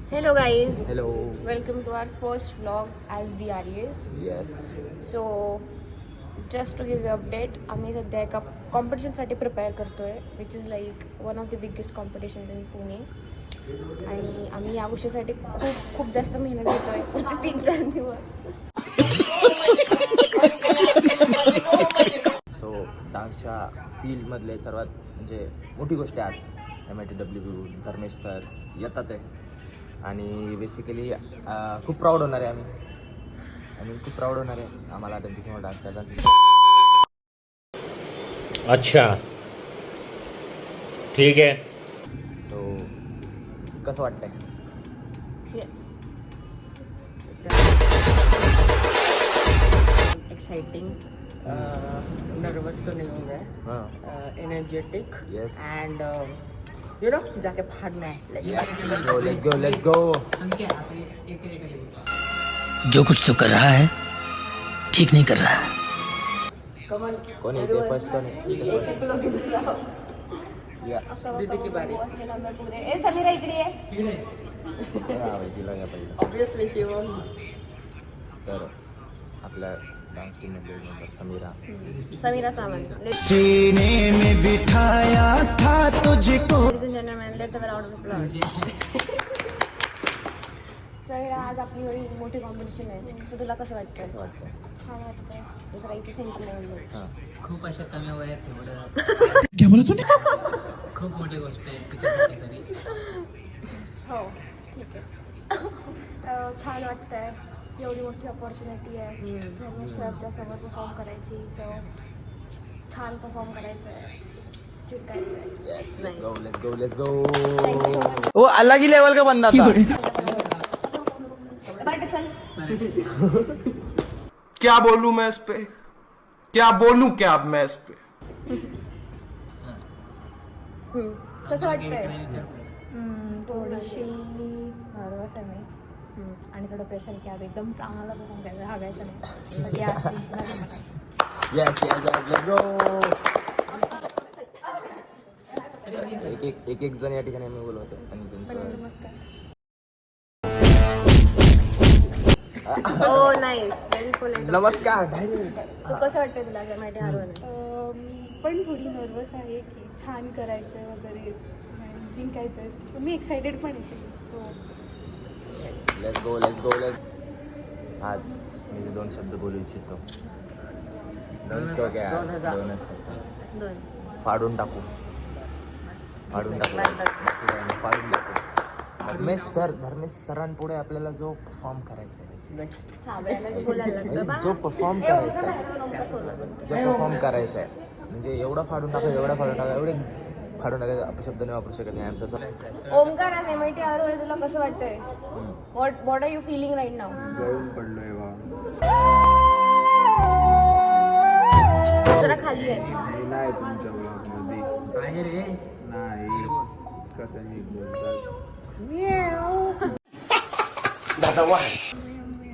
Hello guys. Hello. Welcome to our first vlog as the Aries. Yes. So just to give you update, आम्ही सध्या एका कॉम्पिटिशनसाठी prepare करतोय which is like one of the biggest competitions in Pune. आणि आम्ही या गोष्टीसाठी खूप खूप जास्त मेहनत घेतोय पुढचे 3-4 दिवस. सो डान्सच्या फील्डमधले सर्वात म्हणजे मोठी गोष्ट आहे आज MITW धर्मेश सर येतात आहे आणि बेसिकली खूप प्राऊड होणार आहे आम्ही खूप प्राऊड होणार आहे आम्हाला त्यांच्यासमोर डान्स करायचा. अच्छा ठीक है. सो कसं वाटतंय? एक्साइटिंग नर्वस तो नहीं हूँ मैं, energetic Yes. End you know जाके फाड़ना है. Let's go. जो कुछ तो कर रहा है ठीक नहीं कर रहा है. कोण येते फर्स्ट कोण दीदी की बारी. ए समीरा इकडे आहे. तिला या पहिलं ऑब्वियसली शी वन. तर आपल्या डान्स टीममधले मेंबर समीरा सावंत. सीने में बिठाया था तुझको. Ladies and gentlemen, let's have a round of applause. Sameera, आज आपली एवढी मोठी कॉम्पिटिशन आहे, सो तुला कसं वाटतं? कसं वाटतंय? छान वाटतंय. जरा इथे सेंटिमेंट. हां खूप अशा कमी वयात एवढं क्या बोला तूने? खूप मोठी गोष्ट आहे तिच्यासाठी तरी. हो ठीक आहे. छान वाटतंय. एवढी मोठी अपॉर्च्युनिटी आहे धर्मेश सरच्या समोर परफॉर्म करायची. सो छान परफॉर्म करायचं आहे, जिंकायचं आहे. Let's go. वो अलग ही लेवल का बंदा था. बरं चल. क्या बोलूं मैं इस पे, क्या बोलूं क्या अब मैं इस पे. कसं वाटतंय? विचारतोय. थोडीशी नर्वस आहे मी. आणि थोडं प्रेशर की आज एकदम चांगला परफॉर्म करायचं, हवायचं नाही. तर या Yes, let's go. एक जण या ठिकाणी आम्ही बोलवतो आणि त्यांचं नमस्कार. हो नाईस, व्हेरी पोलाइट. नमस्कार डायरेक्ट. सो कसं वाटतंय तुला MIT हरवणं? मी पण थोडी नर्वस आहे की छान करायचं आहे वगैरे आणि जिंकायचं आहे. मी एक्सायटेड पण आहे. So let's go. आज मी जे 2 शब्द बोलू इच्छितो. दोन शब्द फाडून टाकू. धर्मेश सरांपुढे आपल्याला जो परफॉर्म करायचा आहे, साबळ्याला जे बोलायला लागतं बा. जो परफॉर्म करायचा आहे, म्हणजे एवढं फाडून टाका एवढे फाडून टाका अपशब्द नाही वापरू शकत नाही. आमचं ओमकार आज MIT हरवलं, तुला कसं वाटतंय? What are you feeling right now? गळून पडलोय बा. जरा खाली आहे. मी नाही तुमच्या ब्लॉग मध्ये आहे रे. नाही. कसं मी बोलतात.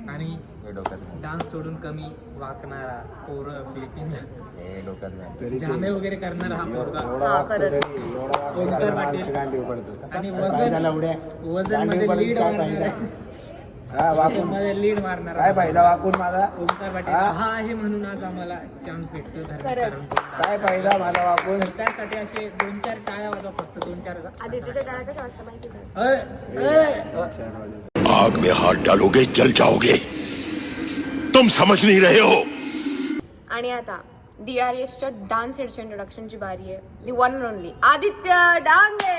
आणि हे डोक्यात नाही. डान्स सोडून कमी वाकणारा पोरं फिलिपिनला हे डोक्यात नाही. तरी ते जामे वगैरे करणारा हा पोरगा. एवढा हा, वागतो खरंच. तरी एवढा वागतो ओंकार तरी पाटील. माणसं गांडीव पडतात. आणि काय झालं उड्या? वजन गांडीव मध्ये पडून लीड काय मारणारा. फायदा? हा वाकून मध्ये लीड मारणारा काय फायदा वाकून माझा? ओंकार पाटील हा? हा आहे म्हणून आज आम्हाला चान्स भेटतो धर्मेश खरंच. सरांकडून. काय फायदा माझा वाकून? तर त्यासाठी असे 2-4 टाळ्या वाजवा, फक्त 2-4. आदित्यच्या टाळ्या कशा वाजता माहिती का? 4 वाजले. आग में हाथ डालोगे जल जाओगे. तुम समझ नहीं रहे हो. आणि आता DRSच्या डान्स हेडच्या इंट्रोडक्शनची बारी आहे. The one and only Aditya Dange.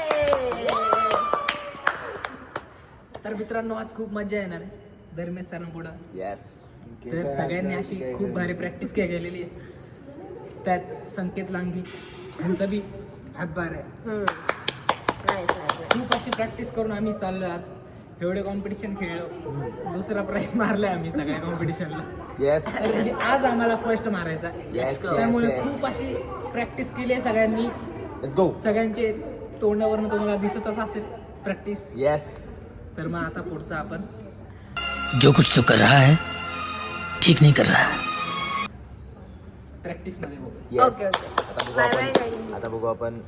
तर मित्रांनो, आज खूप मजा येणार आहे धर्मेश सरांपुढं. येस. तर सगळ्यांनी अशी खूप भारी प्रॅक्टिस केलेली आहे. त्यात संकेत लांघी यांचा बी हातभार आहे. खूप अशी प्रॅक्टिस करून आम्ही चाललो. आज एवढे कॉम्पिटिशन खेळलो, दुसरा प्राइज मारलाय आम्ही सगळ्या कॉम्पिटिशनला. येस. तर आज आम्हाला फर्स्ट मारायचा. Yes, त्यामुळे yes. खूप अशी प्रॅक्टिस केली आहे सगळ्यांनी. Let's go. सगळ्यांचे तोंडावरनं तुम्हाला दिसतच असेल प्रॅक्टिस. येस. तर मग आता पुढचा आपण जो कुछ तो कर रहा है ठीक नहीं कर रहा है. प्रॅक्टिस मध्ये बघू. येस. Okay okay. आता बघू बाय बाय आपण गाईज. आता बघू आपण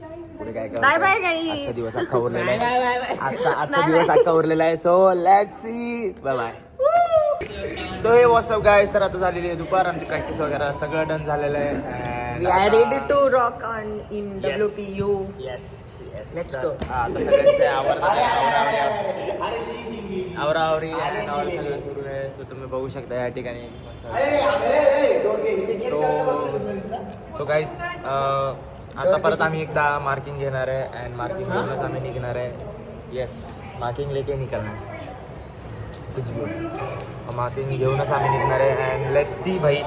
पुढे काय Bye bye, guys. आजचा दिवस अख्खा उरलेला आहे. आजचा दिवस अख्खा उरलेला आहे. So let's see, bye bye. So hey what's up guys, तर आता झालेली आहे दुपार. आमची प्रॅक्टिस वगैरे सगळं डन झालेलं आहे. We are ready to rock on in WPU. Yes yes, Let's go. आता सगळ्यांचे आवरावरी आणि सगळं सुरू आहे. सो तुम्ही बघू शकता या ठिकाणी. सो गाईज, आता परत आम्ही एकदा मार्किंग घेणार आहे अँड मार्किंग घेऊनच आम्ही निघणार आहे. येस, मार्किंग लेके निघणार कुछ भी, मार्किंग घेऊनच आम्ही निघणार आहे. अँड लेट्स सी भाई,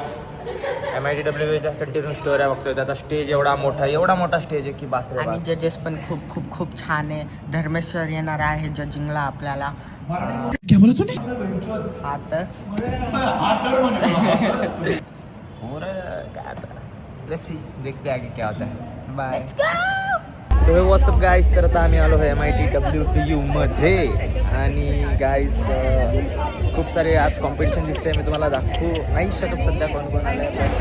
MITWचा कंटिन्यू स्टोरी बघतोय. त्याचा स्टेज एवढा मोठा स्टेज आहे की बास रे आणि बास. जजेस पण खूप खूप खूप छान आहे. धर्मेश्वर येणार आहे जजिंगला आपल्याला. आता और क्या आता, लेट्स सी, देखते आगे क्या होता है. Bye. So hey what's up guys, तर आता आम्ही आलो आहे MITWPU मध्ये. आणि गाईज खूप सारे आज कॉम्पिटिशन दिसते. मी तुम्हाला दाखवू नाही शकत सध्या कोण कोण आले, बट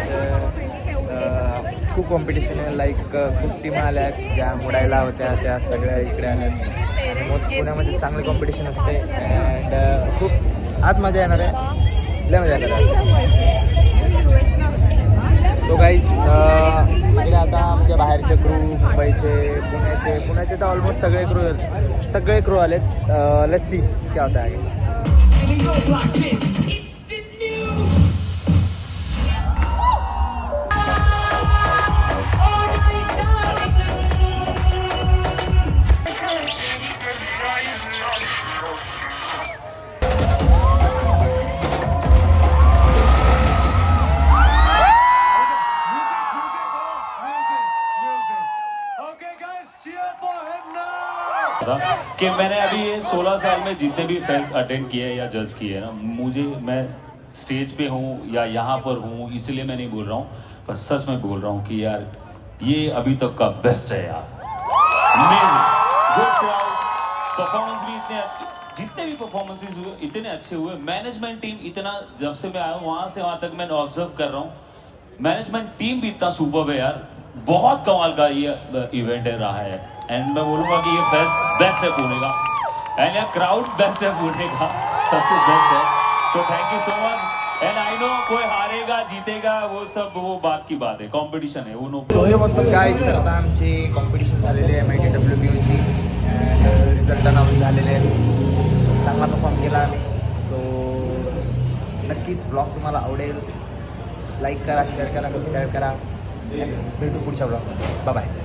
खूप कॉम्पिटिशन आहे. लाईक खूप टीम आल्या आहेत ज्या मोडायला होत्या, त्या सगळ्या इकडे आल्या. मोस्ट पुण्यामध्ये चांगले कॉम्पिटिशन असते अँड खूप आज मजा येणार आहे, लय मजा येणार आहे. सो गाईज, इकडे आता म्हणजे बाहेरचे क्रू, मुंबईचे, पुण्याचे तर ऑलमोस्ट सगळे क्रू आलेत. लेट्स सी क्या होता है. था कि मैंने अभी ये 16 साल में जितने भी फेस्ट अटेंड किए या जज किए ना, मुझे, मैं स्टेज पे हूँ या यहाँ पर हूँ इसलिए मैं नहीं बोल रहा हूँ, पर सच में बोल रहा हूँ कि यार ये अभी तक का बेस्ट है यार. गुड क्राउड, परफॉर्मेंस भी जितने भी परफॉर्मेंसेस हुए इतने अच्छे हुए. मैनेजमेंट टीम इतना, जब से मैं आया हूँ वहाँ से वहाँ तक मैंने ऑब्जर्व कर रहा हूँ, मैनेजमेंट टीम भी इतना सुपर्ब है यार. बहुत कमाल का ये इवेंट है रहा है. एंड मैं बोलूँगा कि ये फेस्ट बेस्ट है पुणे का, एंड यह क्राउड बेस्ट है पुणे का, सबसे बेस्ट है. So thank you so much. And I know कोई हारेगा जीतेगा वो सब वो बात की बात है, कॉम्पिटिशन है वो no. So hey what's up guys, तर आता आमची कॉम्पिटिशन झालेली आहे MITWPUची. रिझल्ट अनाऊन्स झालेले आहेत. चांगला परफॉर्म केला आम्ही. सो नक्कीच ब्लॉग तुम्हाला आवडेल. लाईक करा, शेअर करा, सबस्क्राईब करा. भेटू पुढच्या ब्लॉग. Bye bye.